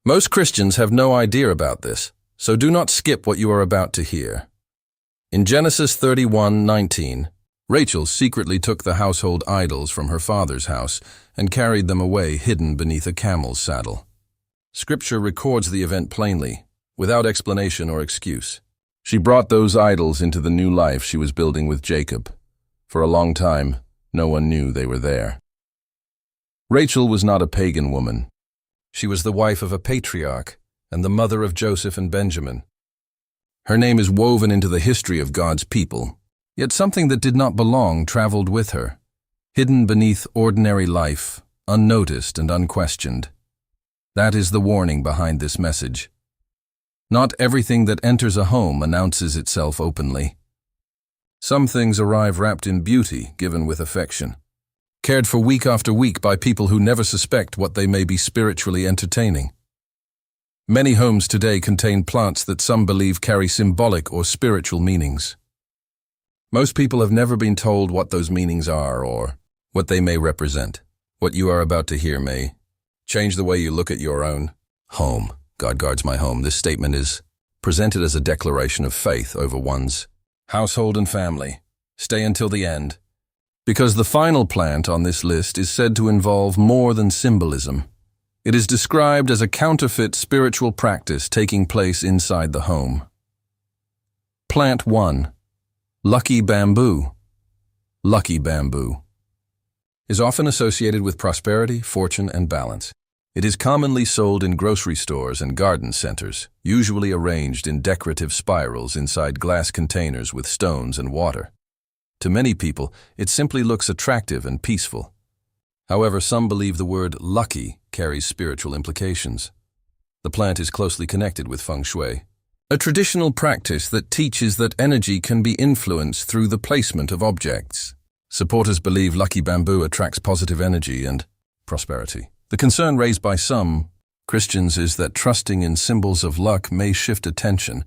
Most Christians have no idea about this, so do not skip what you are about to hear. In Genesis 31:19, Rachel secretly took the household idols from her father's house and carried them away hidden beneath a camel's saddle. Scripture records the event plainly, without explanation or excuse. She brought those idols into the new life she was building with Jacob. For a long time, no one knew they were there. Rachel was not a pagan woman. She was the wife of a patriarch and the mother of Joseph and Benjamin. Her name is woven into the history of God's people, yet something that did not belong traveled with her, hidden beneath ordinary life, unnoticed and unquestioned. That is the warning behind this message. Not everything that enters a home announces itself openly. Some things arrive wrapped in beauty, given with affection, cared for week after week by people who never suspect what they may be spiritually entertaining. Many homes today contain plants that some believe carry symbolic or spiritual meanings. Most people have never been told what those meanings are or what they may represent. What you are about to hear may change the way you look at your own home. God guards my home. This statement is presented as a declaration of faith over one's household and family. Stay until the end, because the final plant on this list is said to involve more than symbolism. It is described as a counterfeit spiritual practice taking place inside the home. Plant 1. Lucky bamboo. Lucky bamboo is often associated with prosperity, fortune, and balance. It is commonly sold in grocery stores and garden centers, usually arranged in decorative spirals inside glass containers with stones and water. To many people, it simply looks attractive and peaceful. However, some believe the word lucky carries spiritual implications. The plant is closely connected with Feng Shui, a traditional practice that teaches that energy can be influenced through the placement of objects. Supporters believe lucky bamboo attracts positive energy and prosperity. The concern raised by some Christians is that trusting in symbols of luck may shift attention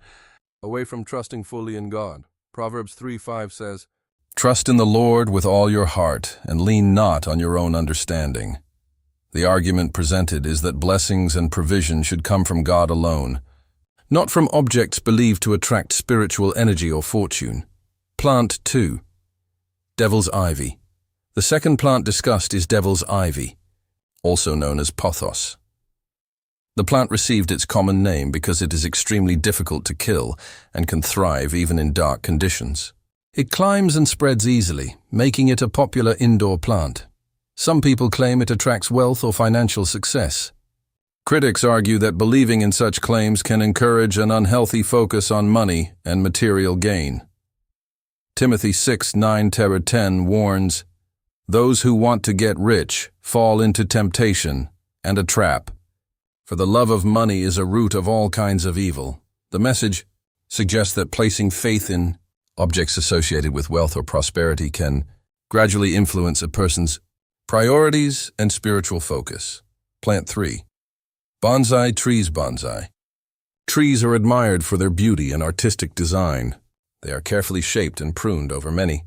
away from trusting fully in God. Proverbs 3:5 says, "Trust in the Lord with all your heart, and lean not on your own understanding." The argument presented is that blessings and provision should come from God alone, not from objects believed to attract spiritual energy or fortune. Plant 2. Devil's ivy. The second plant discussed is devil's ivy, also known as pothos. The plant received its common name because it is extremely difficult to kill and can thrive even in dark conditions. It climbs and spreads easily, making it a popular indoor plant. Some people claim it attracts wealth or financial success. Critics argue that believing in such claims can encourage an unhealthy focus on money and material gain. Timothy 6:9-10 warns, "Those who want to get rich fall into temptation and a trap, for the love of money is a root of all kinds of evil." The message suggests that placing faith in objects associated with wealth or prosperity can gradually influence a person's priorities and spiritual focus. Plant 3. Bonsai trees. Bonsai trees are admired for their beauty and artistic design. They are carefully shaped and pruned over many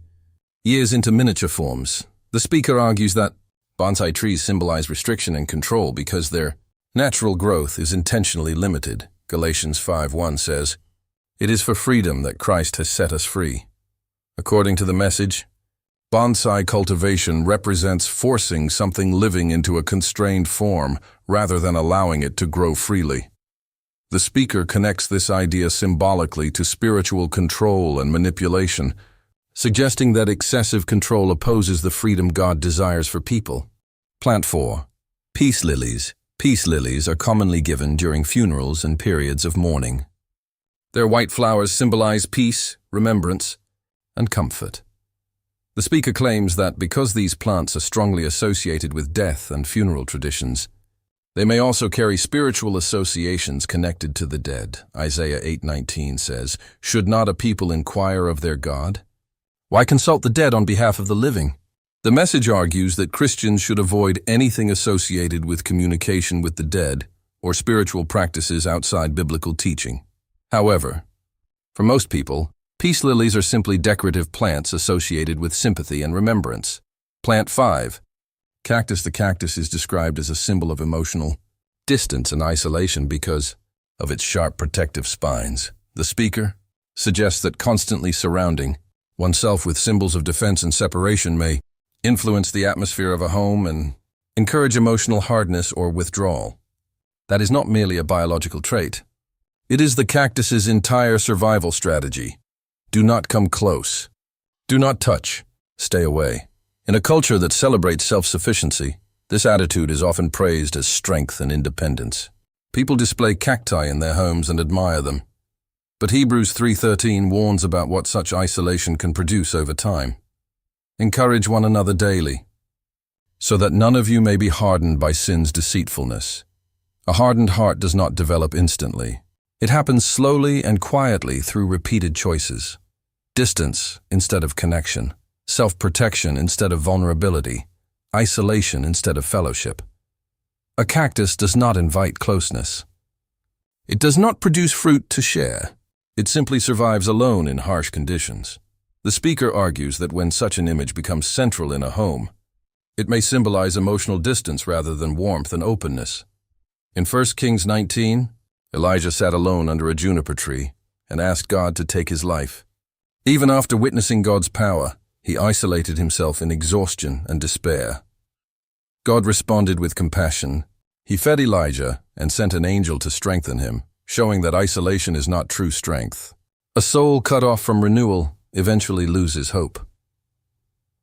years into miniature forms. The speaker argues that bonsai trees symbolize restriction and control because their natural growth is intentionally limited. Galatians 5:1 says, "It is for freedom that Christ has set us free." According to the message, bonsai cultivation represents forcing something living into a constrained form rather than allowing it to grow freely. The speaker connects this idea symbolically to spiritual control and manipulation, suggesting that excessive control opposes the freedom God desires for people. Plant 4. Peace lilies. Peace lilies are commonly given during funerals and periods of mourning. Their white flowers symbolize peace, remembrance, and comfort. The speaker claims that because these plants are strongly associated with death and funeral traditions, they may also carry spiritual associations connected to the dead. Isaiah 8:19 says, "Should not a people inquire of their God? Why consult the dead on behalf of the living?" The message argues that Christians should avoid anything associated with communication with the dead or spiritual practices outside biblical teaching. However, for most people, peace lilies are simply decorative plants associated with sympathy and remembrance. Plant 5. Cactus. The cactus is described as a symbol of emotional distance and isolation because of its sharp protective spines. The speaker suggests that constantly surrounding oneself with symbols of defense and separation may influence the atmosphere of a home and encourage emotional hardness or withdrawal. That is not merely a biological trait. It is the cactus's entire survival strategy. Do not come close. Do not touch. Stay away. In a culture that celebrates self-sufficiency, this attitude is often praised as strength and independence. People display cacti in their homes and admire them. But Hebrews 3:13 warns about what such isolation can produce over time. Encourage one another daily, so that none of you may be hardened by sin's deceitfulness. A hardened heart does not develop instantly. It happens slowly and quietly through repeated choices. Distance instead of connection, self-protection instead of vulnerability, isolation instead of fellowship. A cactus does not invite closeness. It does not produce fruit to share. It simply survives alone in harsh conditions. The speaker argues that when such an image becomes central in a home, it may symbolize emotional distance rather than warmth and openness. In 1 Kings 19, Elijah sat alone under a juniper tree and asked God to take his life. Even after witnessing God's power, he isolated himself in exhaustion and despair. God responded with compassion. He fed Elijah and sent an angel to strengthen him, showing that isolation is not true strength. A soul cut off from renewal eventually loses hope.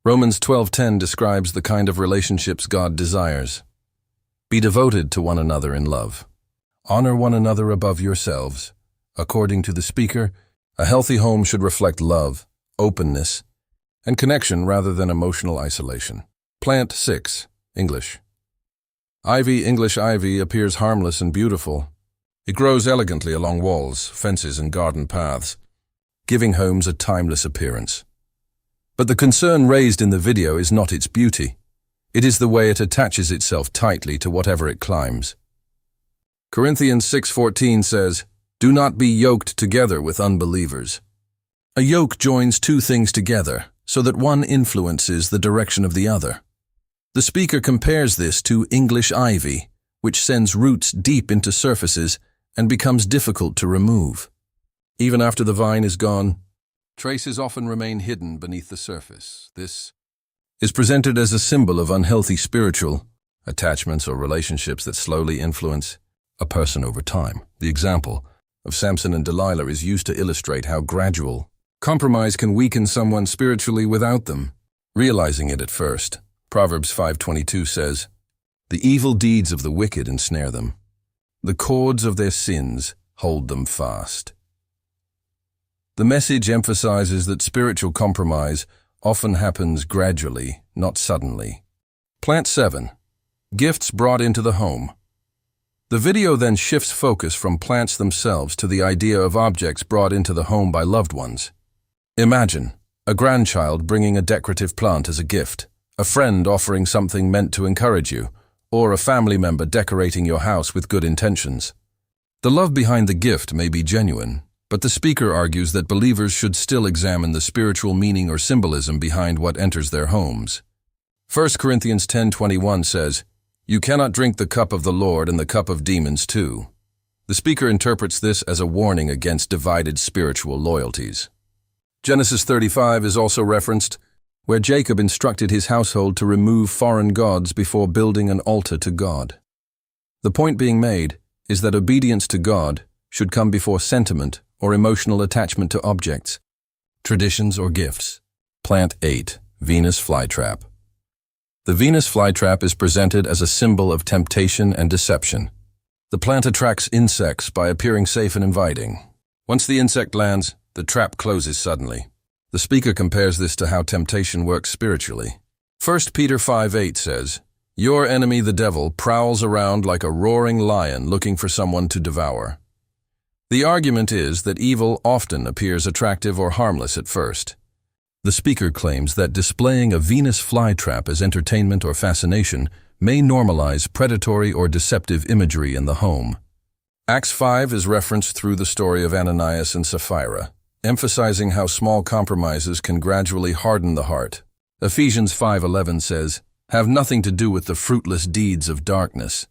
Romans 12:10 describes the kind of relationships God desires. Be devoted to one another in love. Honor one another above yourselves. According to the speaker, a healthy home should reflect love, openness, and connection rather than emotional isolation. Plant 6, English. English ivy appears harmless and beautiful. It grows elegantly along walls, fences, and garden paths, giving homes a timeless appearance. But the concern raised in the video is not its beauty. It is the way it attaches itself tightly to whatever it climbs. Corinthians 6:14 says, "Do not be yoked together with unbelievers." A yoke joins two things together so that one influences the direction of the other. The speaker compares this to English ivy, which sends roots deep into surfaces and becomes difficult to remove. Even after the vine is gone, traces often remain hidden beneath the surface. This is presented as a symbol of unhealthy spiritual attachments or relationships that slowly influence a person over time. The example of Samson and Delilah is used to illustrate how gradual compromise can weaken someone spiritually without them realizing it at first. Proverbs 5:22 says, "The evil deeds of the wicked ensnare them. The cords of their sins hold them fast." The message emphasizes that spiritual compromise often happens gradually, not suddenly. Plant 7. Gifts brought into the home. The video then shifts focus from plants themselves to the idea of objects brought into the home by loved ones. Imagine a grandchild bringing a decorative plant as a gift, a friend offering something meant to encourage you, or a family member decorating your house with good intentions. The love behind the gift may be genuine, but the speaker argues that believers should still examine the spiritual meaning or symbolism behind what enters their homes. 1 Corinthians 10:21 says, "You cannot drink the cup of the Lord and the cup of demons too." The speaker interprets this as a warning against divided spiritual loyalties. Genesis 35 is also referenced, where Jacob instructed his household to remove foreign gods before building an altar to God. The point being made is that obedience to God should come before sentiment or emotional attachment to objects, traditions, or gifts. Plant 8. Venus Flytrap. The Venus flytrap is presented as a symbol of temptation and deception. The plant attracts insects by appearing safe and inviting. Once the insect lands, the trap closes suddenly. The speaker compares this to how temptation works spiritually. 1 Peter 5:8 says, "Your enemy the devil prowls around like a roaring lion looking for someone to devour." The argument is that evil often appears attractive or harmless at first. The speaker claims that displaying a Venus flytrap as entertainment or fascination may normalize predatory or deceptive imagery in the home. Acts 5 is referenced through the story of Ananias and Sapphira, emphasizing how small compromises can gradually harden the heart. Ephesians 5:11 says, "Have nothing to do with the fruitless deeds of darkness,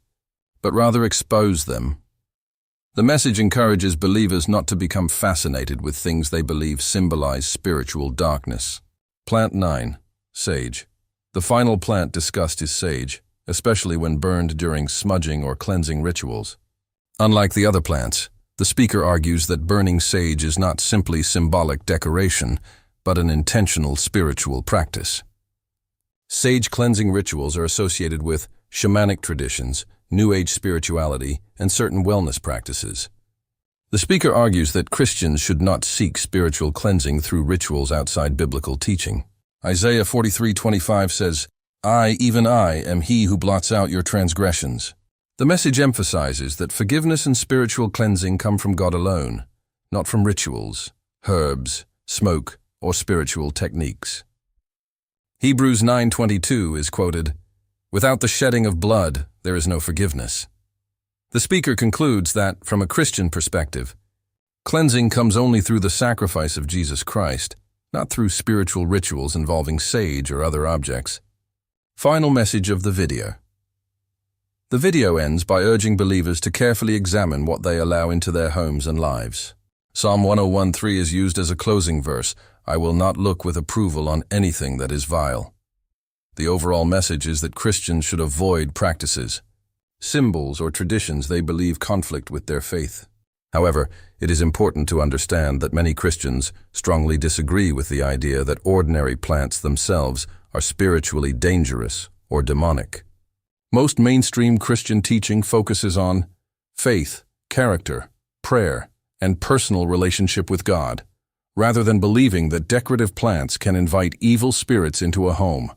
but rather expose them. The message encourages believers not to become fascinated with things they believe symbolize spiritual darkness. Plant 9. Sage. The final plant discussed is sage, especially when burned during smudging or cleansing rituals. Unlike the other plants, the speaker argues that burning sage is not simply symbolic decoration, but an intentional spiritual practice. Sage cleansing rituals are associated with shamanic traditions, New Age spirituality, and certain wellness practices. The speaker argues that Christians should not seek spiritual cleansing through rituals outside biblical teaching. Isaiah 43:25 says, "I, even I, am he who blots out your transgressions." The message emphasizes that forgiveness and spiritual cleansing come from God alone, not from rituals, herbs, smoke, or spiritual techniques. Hebrews 9:22 is quoted, "Without the shedding of blood, there is no forgiveness." The speaker concludes that, from a Christian perspective, cleansing comes only through the sacrifice of Jesus Christ, not through spiritual rituals involving sage or other objects. Final message of the video. The video ends by urging believers to carefully examine what they allow into their homes and lives. Psalm 101:3 is used as a closing verse, "I will not look with approval on anything that is vile." The overall message is that Christians should avoid practices, symbols, or traditions they believe conflict with their faith. However, it is important to understand that many Christians strongly disagree with the idea that ordinary plants themselves are spiritually dangerous or demonic. Most mainstream Christian teaching focuses on faith, character, prayer, and personal relationship with God, rather than believing that decorative plants can invite evil spirits into a home.